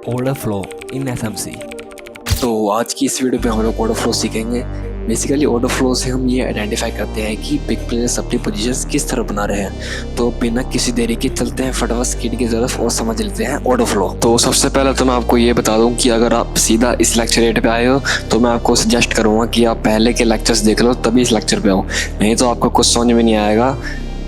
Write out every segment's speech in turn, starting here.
Order flow in FMC. तो आज की इस वीडियो पे हम लोग ऑर्डर फ्लो सीखेंगे। बेसिकली ऑर्डर फ्लो से हम ये आइडेंटिफाई करते हैं कि बिग प्लेयर्स अपनी पोजीशंस किस तरह बना रहे हैं। तो बिना किसी देरी के चलते हैं फटाफट स्किड की तरफ और समझ लेते हैं ऑर्डर फ्लो। तो सबसे पहले तो मैं आपको ये बता दूं कि अगर आप सीधा इस लेक्चर रेट पे आए हो तो मैं आपको सजेस्ट करूंगा कि आप पहले के लेक्चर्स देख लो तभी इस लेक्चर पे आओ, नहीं तो आपको कुछ समझ में नहीं आएगा।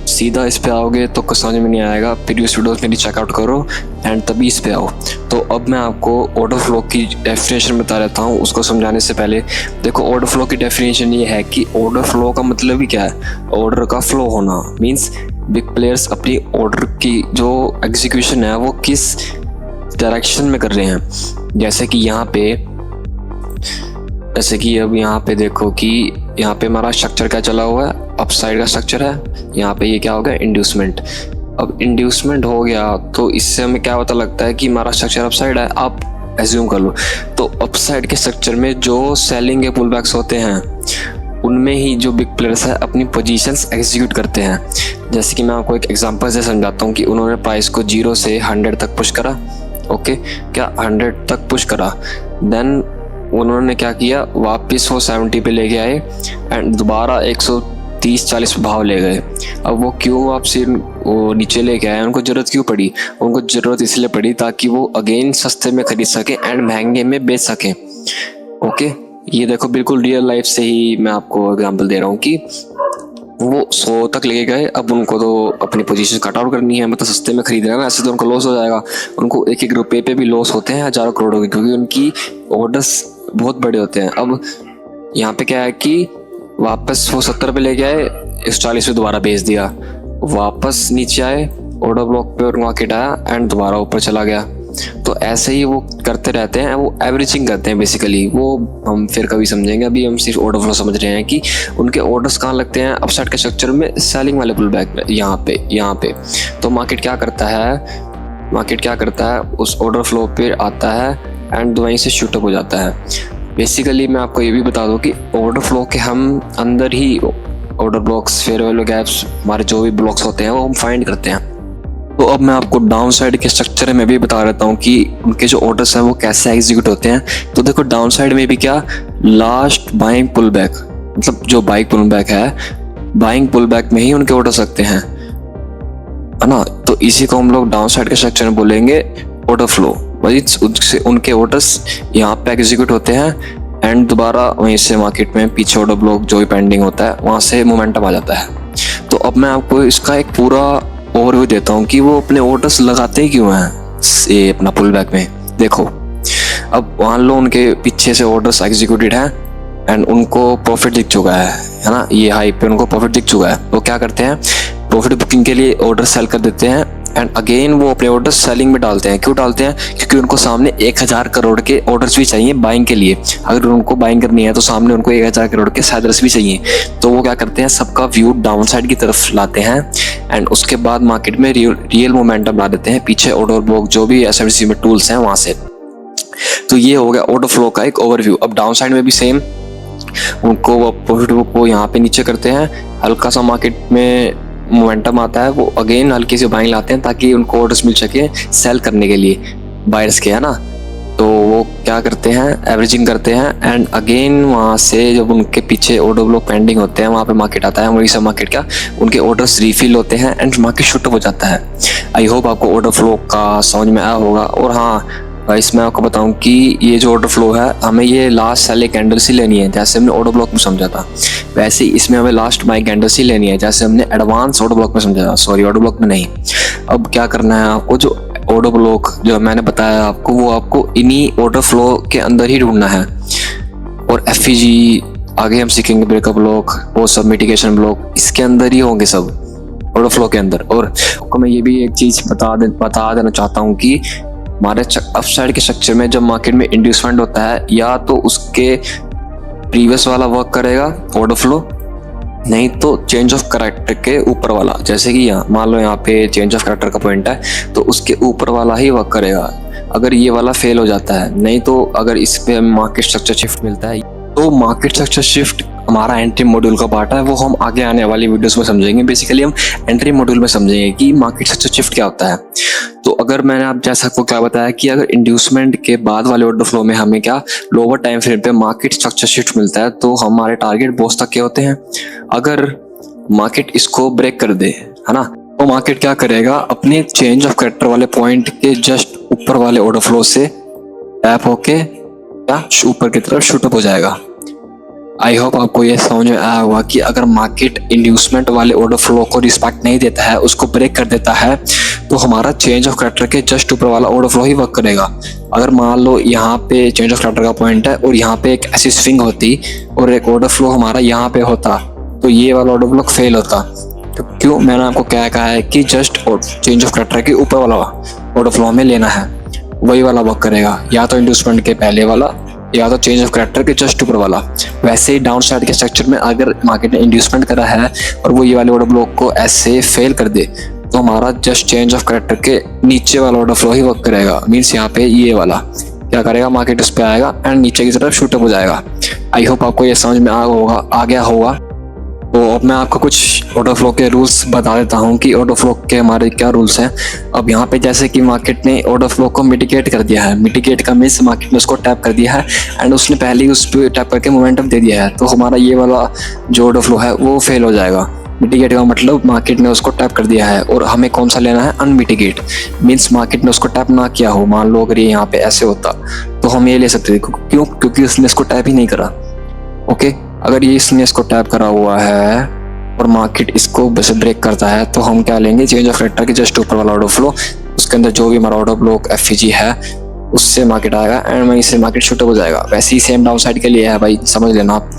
सीधा इस पे आओगे तो कुछ समझ में नहीं आएगा। प्रीवियस वीडियोस मेरी चेकआउट करो एंड तभी इस पे आओ। तो अब मैं आपको ऑर्डर फ्लो की डेफिनेशन बता देता हूँ। उसको समझाने से पहले देखो, ऑर्डर फ्लो की डेफिनेशन ये है कि ऑर्डर फ्लो का मतलब ही क्या है। ऑर्डर का फ्लो होना मीन्स बिग प्लेयर्स अपनी ऑर्डर की जो एग्जीक्यूशन है वो किस डायरेक्शन में कर रहे हैं। जैसे कि अब यहाँ पे देखो कि यहाँ पे हमारा स्ट्रक्चर क्या चला हुआ है, अप साइड का स्ट्रक्चर है। यहाँ पे ये क्या हो गया, इंड्यूसमेंट। अब इंड्यूसमेंट हो गया तो इससे हमें क्या पता लगता है कि हमारा स्ट्रक्चर अप साइड है। आप एज्यूम कर लो तो अप साइड के स्ट्रक्चर में जो सेलिंग के पुल बैक्स होते हैं उनमें ही जो बिग प्लेयर्स है अपनी पोजीशंस एग्जीक्यूट करते हैं। जैसे कि मैं आपको एक एग्जांपल से समझाता हूँ कि उन्होंने प्राइस को 0 से 100 तक पुश करा। ओके, क्या 100 तक पुश करा, देन उन्होंने क्या किया, वापस वो 70 पे लेके आए एंड दोबारा 130-40 भाव ले गए। अब वो क्यों वापसी वो नीचे लेके आए, उनको ज़रूरत क्यों पड़ी? उनको ज़रूरत इसलिए पड़ी ताकि वो अगेन सस्ते में खरीद सकें एंड महंगे में बेच सकें। ओके, ये देखो बिल्कुल रियल लाइफ से ही मैं आपको एग्जांपल दे रहा हूँ कि वो 100 तक लेके गए। अब उनको तो अपनी पोजीशन कट आउट करनी है, मतलब सस्ते में खरीद रहे हैं ना, ऐसे तो उनको लॉस हो जाएगा। उनको एक रुपये पे भी लॉस होते हैं हज़ारों करोड़ों के, क्योंकि उनकी ऑर्डर्स बहुत बड़े होते हैं। अब यहाँ पे क्या है कि वापस वो 70 पे लेके आए, 140 पे दोबारा बेच दिया, वापस नीचे आए, ऑर्डर ब्लॉक पे और मार्केट आया एंड दोबारा ऊपर चला गया। तो ऐसे ही वो करते रहते हैं, वो एवरेजिंग करते हैं बेसिकली। वो हम फिर कभी समझेंगे, अभी हम सिर्फ ऑर्डर फ्लो समझ रहे हैं कि उनके ऑर्डर्स कहाँ लगते हैं, अपसाइड के स्ट्रक्चर में, सेलिंग वाले पुल बैक में, यहाँ पे। तो मार्केट क्या करता है, उस ऑर्डर फ्लो पे आता है एंड वहीं से शूट अप हो जाता है। बेसिकली मैं आपको ये भी बता दूं कि ऑर्डर फ्लो के हम अंदर ही order blocks, fair value gaps, हमारे जो भी ब्लॉक्स होते हैं वो हम फाइंड करते हैं। तो अब मैं आपको डाउन साइड के स्ट्रक्चर में भी बता देता हूँ कि उनके जो ऑर्डर्स हैं वो कैसे एग्जीक्यूट होते हैं। तो देखो, डाउन साइड में भी क्या, लास्ट बाइंग पुल बैक, मतलब जो बाइंग पुल बैक है, बाइंग पुल बैक में ही उनके ऑर्डर्स लगते हैं, है ना। तो इसी को हम लोग डाउन साइड के स्ट्रक्चर में बोलेंगे ऑर्डर फ्लो। उससे उनके ऑर्डर्स यहाँ पे एग्जीक्यूट होते हैं एंड दोबारा वहीं से मार्केट में पीछे ऑर्डर ब्लॉक जो भी पेंडिंग होता है वहाँ से मोमेंटम आ जाता है। तो अब मैं आपको इसका एक पूरा ओवरव्यू देता हूँ कि वो अपने ऑर्डर्स लगाते ही क्यों हैं ये अपना पुल बैक में। देखो, अब मान लो उनके पीछे से ऑर्डर्स एग्जीक्यूटेड हैं एंड उनको प्रॉफिट दिख चुका है ना, ये हाई पे उनको प्रॉफिट दिख चुका है। तो क्या करते हैं, प्रॉफिट बुकिंग के लिए ऑर्डर सेल कर देते हैं एंड अगेन वो अपने ऑर्डर सेलिंग में डालते हैं। क्यों डालते हैं? क्योंकि उनको सामने 1000 करोड़ के ऑर्डर्स भी चाहिए बाइंग के लिए। अगर उनको बाइंग करनी है तो सामने उनको 1000 करोड़ के सेलर्स भी चाहिए। तो वो क्या करते हैं, सबका व्यू डाउन साइड की तरफ लाते हैं एंड उसके बाद मार्केट में रियल मोमेंटम ला देते हैं पीछे ऑर्डर ब्लॉक जो भी एसएमसी में टूल्स हैं वहाँ से। तो ये हो गया ऑर्डर फ्लो का एक ओवरव्यू। अब डाउन साइड में भी सेम, उनको प्रॉफिट बुक को यहाँ पे नीचे करते हैं, हल्का सा मार्केट में मोमेंटम आता है, वो अगेन हल्की सी बाइंग लाते हैं ताकि उनको ऑर्डर्स मिल सके सेल करने के लिए बायर्स के, है ना। तो वो क्या करते हैं, एवरेजिंग करते हैं एंड अगेन वहाँ से जब उनके पीछे ऑर्डर ब्लॉक पेंडिंग होते हैं वहाँ पे मार्केट आता है, वही सब मार्केट का उनके ऑर्डर्स रिफिल होते हैं एंड मार्केट शूट हो जाता है। आई होप आपको ऑर्डर फ्लो का समझ में आया होगा। और हाँ गाइस, मैं आपको बताऊं कि ये जो ऑर्डर फ्लो है हमें ये लास्ट सेल कैंडल्स ही लेनी है, जैसे हमने ऑर्डर ब्लॉक में समझा था वैसे ही इसमें हमें लास्ट बाई कैंडल्स ही लेनी है, जैसे हमने एडवांस ऑर्डर ब्लॉक में समझा था। सॉरी, ऑर्डर ब्लॉक में नहीं। अब क्या करना है आपको, जो ऑर्डर ब्लॉक जो मैंने बताया आपको वो आपको इन्हीं ऑर्डर फ्लो के अंदर ही ढूंढना है। और एफईजी आगे हम सीखेंगे, ब्रेकअप ब्लॉक, वो सब मिटिगेशन ब्लॉक इसके अंदर ही होंगे सब ऑर्डर फ्लो के अंदर। और आपको मैं ये भी एक चीज बता देना चाहता हूँ कि हमारे अपसाइड के स्ट्रक्चर में जब मार्केट में इंड्यूसमेंट होता है या तो उसके प्रीवियस वाला वर्क करेगा ऑर्डर फ्लो, नहीं तो चेंज ऑफ कैरेक्टर के ऊपर वाला। जैसे कि यहाँ मान लो यहाँ पे चेंज ऑफ कैरेक्टर का पॉइंट है तो उसके ऊपर वाला ही वर्क करेगा अगर ये वाला फेल हो जाता है। नहीं तो अगर इस पे मार्केट स्ट्रक्चर शिफ्ट मिलता है तो मार्केट स्ट्रक्चर शिफ्ट हमारा एंट्री मॉड्यूल का पार्ट है वो हम आगे आने वाली वीडियोस में समझेंगे। बेसिकली हम एंट्री मॉड्यूल में समझेंगे कि मार्केट स्ट्रक्चर शिफ्ट क्या होता है। तो अगर मैंने आप जैसा आपको क्या बताया कि अगर इंड्यूसमेंट के बाद वाले ऑर्डर फ्लो में हमें क्या लोअर टाइम फ्रेम पे मार्केट स्ट्रक्चर शिफ्ट मिलता है तो हमारे टारगेट बोस तक के होते हैं। अगर मार्केट इसको ब्रेक कर दे, है ना, तो मार्केट क्या करेगा, अपने चेंज ऑफ कैरेक्टर वाले पॉइंट के जस्ट ऊपर वाले ऑर्डर फ्लो से टैप होके क्या ऊपर की तरफ शूट अप हो जाएगा। आई होप आपको ये समझ में आया होगा कि अगर मार्केट इंड्यूसमेंट वाले ऑर्डर फ्लो को रिस्पेक्ट नहीं देता है, उसको ब्रेक कर देता है, तो हमारा चेंज ऑफ कैरेक्टर के जस्ट ऊपर वाला ऑर्डर फ्लो ही वर्क करेगा। अगर मान लो यहाँ पे चेंज ऑफ कैरेक्टर का पॉइंट है और यहाँ पे एक ऐसी स्विंग होती और एक ऑर्डर फ्लो हमारा यहाँ पे होता, तो ये वाला ऑर्डर फ्लो फेल होता। तो क्यों, मैंने आपको क्या कहा है कि जस्ट चेंज ऑफ कैरेक्टर के ऊपर वाला ऑर्डर फ्लो में लेना है, वही वाला वर्क करेगा, या तो इंड्यूसमेंट के पहले वाला या तो चेंज ऑफ कैरेक्टर के जस्ट ऊपर वाला। वैसे ही डाउन साइड के स्ट्रक्चर में अगर मार्केट ने इंड्यूसमेंट करा है और वो ये वाले ऑर्डर ब्लॉक को ऐसे फेल कर दे, तो हमारा जस्ट चेंज ऑफ कैरेक्टर के नीचे वाला ऑर्डर फ्लो ही वर्क करेगा। मीन्स यहाँ पे ये वाला क्या करेगा, मार्केट उस पर आएगा एंड नीचे की तरफ शूट अप हो जाएगा। आई होप आपको ये समझ में आ गया होगा। तो अब मैं आपको कुछ ऑर्डर फ्लो के रूल्स बता देता हूँ कि ऑर्डर फ्लो के हमारे क्या रूल्स हैं। अब यहाँ पे जैसे कि मार्केट ने ऑर्डर फ्लो को मिटिगेट कर दिया है, मिटिगेट का मीन्स मार्केट ने उसको टैप कर दिया है एंड उसने पहले ही उस पर टैप करके मोमेंटम दे दिया है, तो हमारा ये वाला जो ऑर्डर फ्लो है वो फेल हो जाएगा। मिटिगेट का मतलब मार्केट ने उसको टैप कर दिया है और हमें कौन सा लेना है, अनमिटिगेट। मीन्स मार्केट ने उसको टैप ना किया हो, मान लो अगर ये यहाँ पे ऐसे होता तो हम ये ले सकते थे। क्यों? क्योंकि उसने इसको टैप ही नहीं करा। ओके, अगर ये इसने इसको टैप करा हुआ है और मार्केट इसको बस ब्रेक करता है, तो हम क्या लेंगे, चेंज ऑफ कैरेक्टर के जस्ट ऊपर वाला ऑर्डर फ्लो, उसके अंदर जो भी हमारा ऑर्डर ब्लॉक एफजी है उससे मार्केट आएगा एंड वहीं से मार्केट शूट अप हो जाएगा। वैसे ही सेम डाउन साइड के लिए है भाई, समझ लेना आप।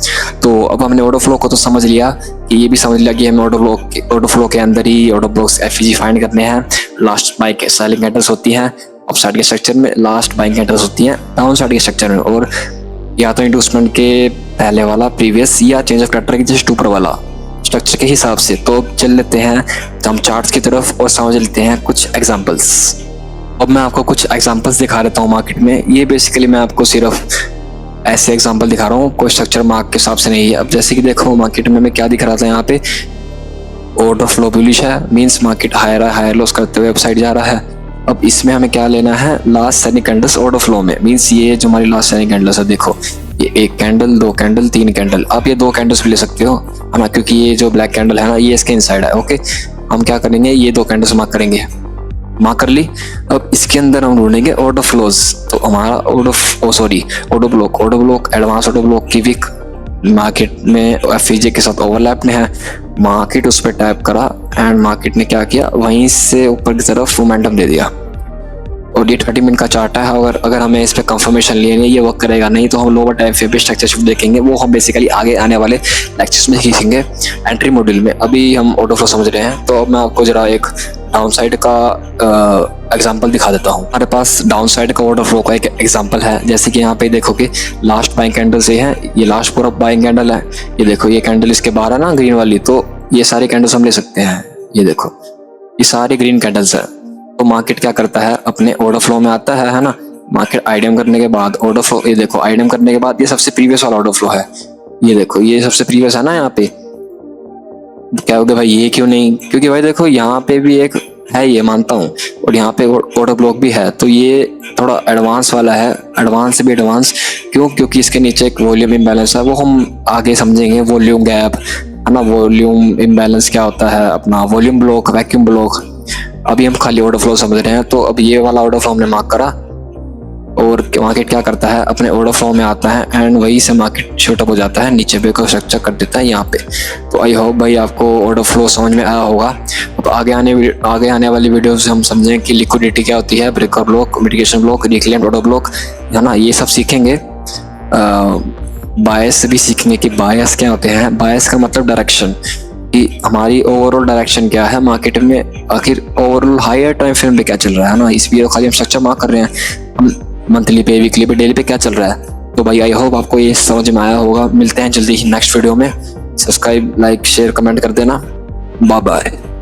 तो अब हमने ऑर्डर फ्लो को तो समझ लिया, कि ये भी समझ लिया कि हमें ऑर्डर फ्लो के अंदर ही ऑर्डर ब्लॉक्स एफजी फाइंड करने हैं। लास्ट बाइक सेलिंग कैंडल्स होती हैं अप साइड के स्ट्रक्चर में, लास्ट बाइंग कैंडल्स होती हैं डाउन साइड के स्ट्रक्चर में, और या तो इंड्यूसमेंट के पहले वाला प्रीवियस या चेंज ऑफ कैरेक्टर के जस्ट ऊपर वाला स्ट्रक्चर के हिसाब से। तो अब चल लेते हैं हम चार्ट्स की तरफ और समझ लेते हैं कुछ एग्जांपल्स। अब मैं आपको कुछ एग्जांपल्स दिखा देता हूँ मार्केट में। ये बेसिकली मैं आपको सिर्फ ऐसे एग्जांपल दिखा रहा हूँ, कोई स्ट्रक्चर मार्क के हिसाब से नहीं है। अब जैसे कि देखो मार्केट में मैं क्या दिख रहा था, यहाँ पे ऑर्डर फ्लो बुलिश है, मीन्स मार्केट हायर लॉस करते हुए अपसाइड जा रहा है। अब इसमें हमें क्या लेना है, last selling candles order flow में, मीन्स ये जो हमारी लास्ट सेलिंग कैंडल्स है, देखो ये एक कैंडल, दो कैंडल, तीन कैंडल, आप ये दो कैंडल्स भी ले सकते हो, है ना, क्योंकि ये जो ब्लैक कैंडल है ना ये इसके इनसाइड है। ओके, हम क्या करेंगे, ये दो कैंडल्स मार्क करेंगे, मार्क कर ली। अब इसके अंदर हम ढूंढेंगे ऑर्डर फ्लोज। तो हमारा order block advance order block की वीक मार्केट में एफजे के साथ ओवरलैप में है। मार्केट उस पर टैप करा एंड मार्केट ने क्या किया, वहीं से ऊपर की तरफ मोमेंटम दे दिया। और ये 30 मिनट का चार्ट है, अगर हमें इस पर कंफर्मेशन लेनी है, ये वर्क करेगा, नहीं तो हम लोअर टाइम फ्रेम पे स्ट्रक्चर शिफ्ट देखेंगे, वो हम बेसिकली आगे आने वाले लेक्चर्स में सीखेंगे एंट्री मॉड्यूल में। अभी हम ऑर्डर फ्लो समझ रहे हैं, तो अब मैं आपको जरा एक डाउन साइड का एग्जांपल दिखा देता हूँ। हमारे पास डाउन साइड का ऑर्डर फ्लो का एक एग्जांपल है। जैसे कि यहाँ पे देखो कि लास्ट बाइंग कैंडल से है, ये लास्ट पूरा बाइंग कैंडल है, ये देखो ये कैंडल इसके बाहर है ना ग्रीन वाली, तो ये सारे कैंडल्स हम ले सकते हैं। ये देखो ये सारे ग्रीन कैंडल्स है। तो मार्केट क्या करता है, अपने ऑर्डर फ्लो में आता है ना, मार्केट आईडीएम करने के बाद ऑर्डर फ्लो, ये देखो आईडीएम करने के बाद ये सबसे प्रीवियस वाला ऑर्डर फ्लो है, ये देखो ये सबसे प्रीवियस है ना। यहाँ पे क्या हो गया भाई, ये क्यों नहीं, क्योंकि भाई देखो यहाँ पे भी एक है, ये मानता हूँ, और यहाँ पे ऑर्डर ब्लॉक भी है, तो ये थोड़ा एडवांस वाला है, एडवांस से भी एडवांस। क्यों? क्योंकि इसके नीचे एक वॉल्यूम इम्बैलेंस है, वो हम आगे समझेंगे। वॉल्यूम गैप है ना, वॉल्यूम इम्बैलेंस क्या होता है, अपना वॉल्यूम ब्लॉक, वैक्यूम ब्लॉक। अभी हम खाली ऑर्डर फ्लो समझ रहे हैं। तो अब ये वाला ऑर्डर फ्लो हमने मार्क करा और मार्केट क्या करता है, अपने ऑर्डर फ्लो में आता है एंड वहीं से मार्केट शूट अप हो जाता है, नीचे पे को स्ट्रक्चर कर देता है यहाँ पे। तो आई होप भाई आपको ऑर्डर फ्लो समझ में आया होगा। अब आगे आने वाली वीडियो से हम समझेंगे कि लिक्विडिटी क्या होती है, breaker block, mitigation block, reclaimed order block, है ना, ये सब सीखेंगे। बायस भी सीखेंगे कि बायस क्या होते हैं। बायस का मतलब डायरेक्शन, कि हमारी ओवरऑल डायरेक्शन क्या है मार्केट में, आखिर ओवरऑल हायर टाइम फ्रेम पे क्या चल रहा है ना। इस वीडियो खाली हम स्ट्रक्चर मार्क कर रहे हैं, हम मंथली पे, वीकली पे, डेली पे क्या चल रहा है। तो भाई आई होप आपको ये समझ में आया होगा। मिलते हैं जल्दी ही नेक्स्ट वीडियो में। सब्सक्राइब, लाइक, शेयर, कमेंट कर देना। Bye bye.